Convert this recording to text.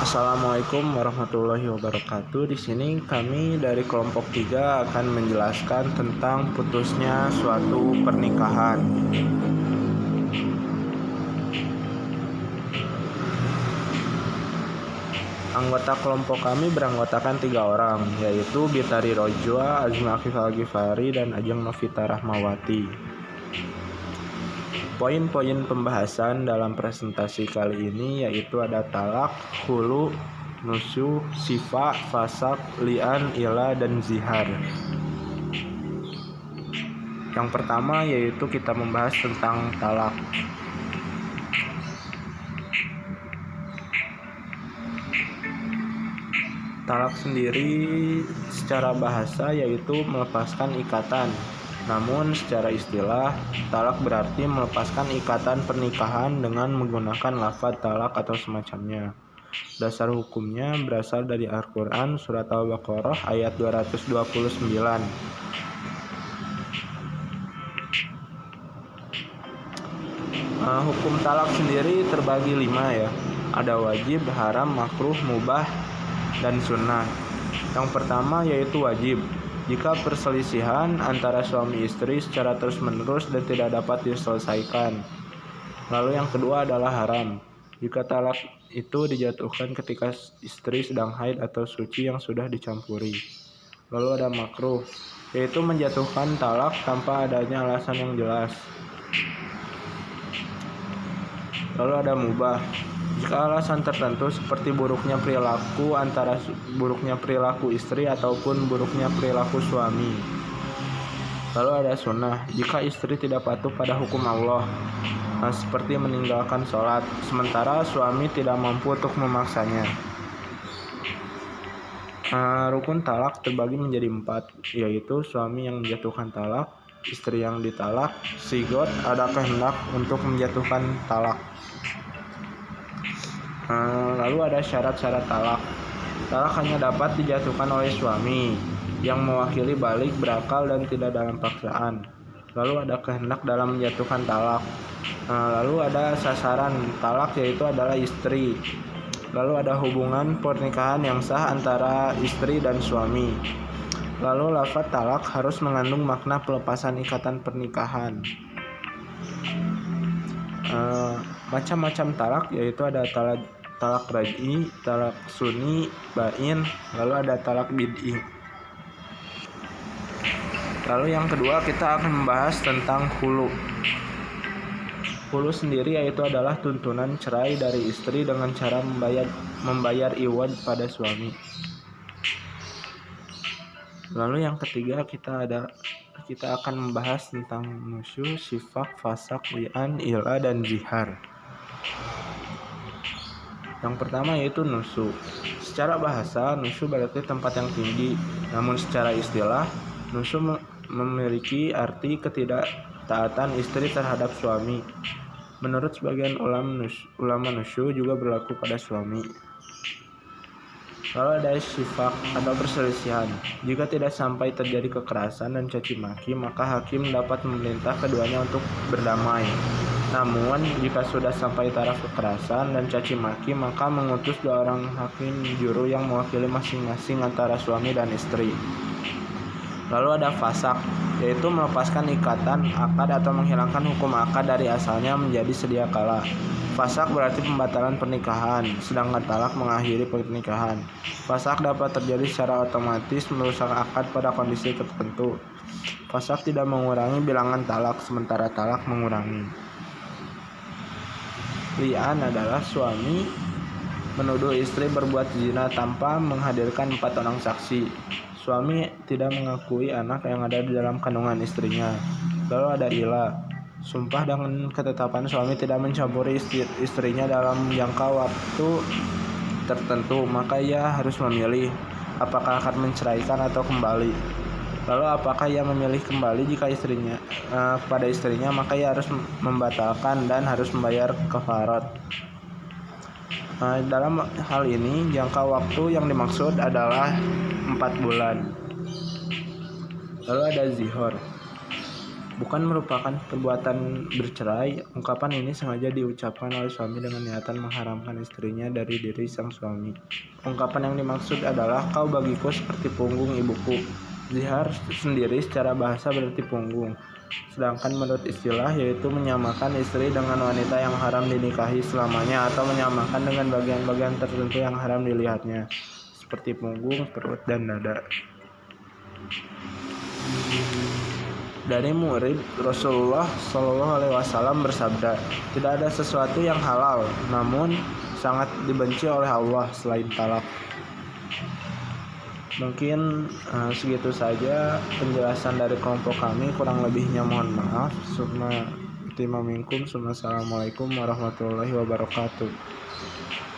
Assalamualaikum warahmatullahi wabarakatuh. Di sini kami dari kelompok 3 akan menjelaskan tentang putusnya suatu pernikahan. Anggota kelompok kami beranggotakan 3 orang, yaitu Bitari Rojwa, Azmi Afif Al-Ghifari, dan Ajeng Novita Rahmawati. Poin-poin pembahasan dalam presentasi kali ini yaitu ada talak, hulu, nusyuh, sifa, fasak, li'an, ila, dan zihar. Yang pertama yaitu kita membahas tentang talak. Talak sendiri secara bahasa yaitu melepaskan ikatan. Namun secara istilah, talak berarti melepaskan ikatan pernikahan dengan menggunakan lafaz talak atau semacamnya. Dasar hukumnya berasal dari Al-Quran surat Al-Baqarah ayat 229. Hukum talak sendiri terbagi 5 ya. Ada wajib, haram, makruh, mubah, dan sunnah. Yang pertama yaitu wajib. Jika perselisihan antara suami istri secara terus-menerus dan tidak dapat diselesaikan. Lalu yang kedua adalah haram. Jika talak itu dijatuhkan ketika istri sedang haid atau suci yang sudah dicampuri. Lalu ada makruh, yaitu menjatuhkan talak tanpa adanya alasan yang jelas. Lalu ada mubah. Jika alasan tertentu seperti buruknya perilaku istri ataupun buruknya perilaku suami. Lalu ada sunnah. Jika istri tidak patuh pada hukum Allah, seperti meninggalkan sholat, sementara suami tidak mampu untuk memaksanya. Rukun talak terbagi menjadi 4, yaitu suami yang menjatuhkan talak, istri yang ditalak, sigot, ada kehendak untuk menjatuhkan talak. Lalu ada syarat-syarat talak. Talak hanya dapat dijatuhkan oleh suami yang mewakili balik, berakal, dan tidak dalam paksaan. Lalu ada kehendak dalam menjatuhkan talak. Lalu ada sasaran talak yaitu adalah istri. Lalu ada hubungan pernikahan yang sah antara istri dan suami. Lalu lafaz talak harus mengandung makna pelepasan ikatan pernikahan. Macam-macam talak yaitu ada talak raj'i, talak sunni, bain, lalu ada talak bid'i. Lalu yang kedua kita akan membahas tentang hulu. Hulu sendiri yaitu adalah tuntunan cerai dari istri dengan cara membayar iwad pada suami. Lalu yang ketiga kita akan membahas tentang nusyuh, sifak, fasak, li'an, ila, dan zihar. Yang pertama yaitu nusyuh. Secara bahasa, nusyuh berarti tempat yang tinggi. Namun secara istilah, nusyuh memiliki arti ketidaktaatan istri terhadap suami. Menurut sebagian ulama nusyuh juga berlaku pada suami. Lalu ada sifak atau perselisihan. Jika tidak sampai terjadi kekerasan dan caci maki, maka hakim dapat memerintah keduanya untuk berdamai. Namun, jika sudah sampai taraf kekerasan dan caci maki, maka mengutus 2 orang hakim juru yang mewakili masing-masing antara suami dan istri. Lalu ada fasak, yaitu melepaskan ikatan akad atau menghilangkan hukum akad dari asalnya menjadi sedia kala. Fasak berarti pembatalan pernikahan, sedangkan talak mengakhiri pernikahan. Fasak dapat terjadi secara otomatis merusak akad pada kondisi tertentu. Fasak tidak mengurangi bilangan talak, sementara talak mengurangi. Li'an adalah suami menuduh istri berbuat zina tanpa menghadirkan 4 orang saksi. Suami tidak mengakui anak yang ada di dalam kandungan istrinya. Lalu ada ila. Sumpah dengan ketetapan suami tidak mencampuri istrinya dalam jangka waktu tertentu, maka ia harus memilih apakah akan menceraikan atau kembali. Lalu apakah ia memilih kembali jika kepada istrinya, maka ia harus membatalkan dan harus membayar kafarat. Dalam hal ini jangka waktu yang dimaksud adalah 4 bulan. Lalu ada zihar. bukan merupakan perbuatan bercerai. Ungkapan ini sengaja diucapkan oleh suami dengan niatan mengharamkan istrinya dari diri sang suami. Ungkapan yang dimaksud adalah kau bagiku seperti punggung ibuku. Zihar sendiri secara bahasa berarti punggung. Sedangkan menurut istilah yaitu menyamakan istri dengan wanita yang haram dinikahi selamanya atau menyamakan dengan bagian-bagian tertentu yang haram dilihatnya, seperti punggung, perut, dan dada. Dari murid Rasulullah SAW bersabda, tidak ada sesuatu yang halal, namun sangat dibenci oleh Allah selain talak. Mungkin segitu saja penjelasan dari kelompok kami, kurang lebihnya mohon maaf. Assalamualaikum warahmatullahi wabarakatuh.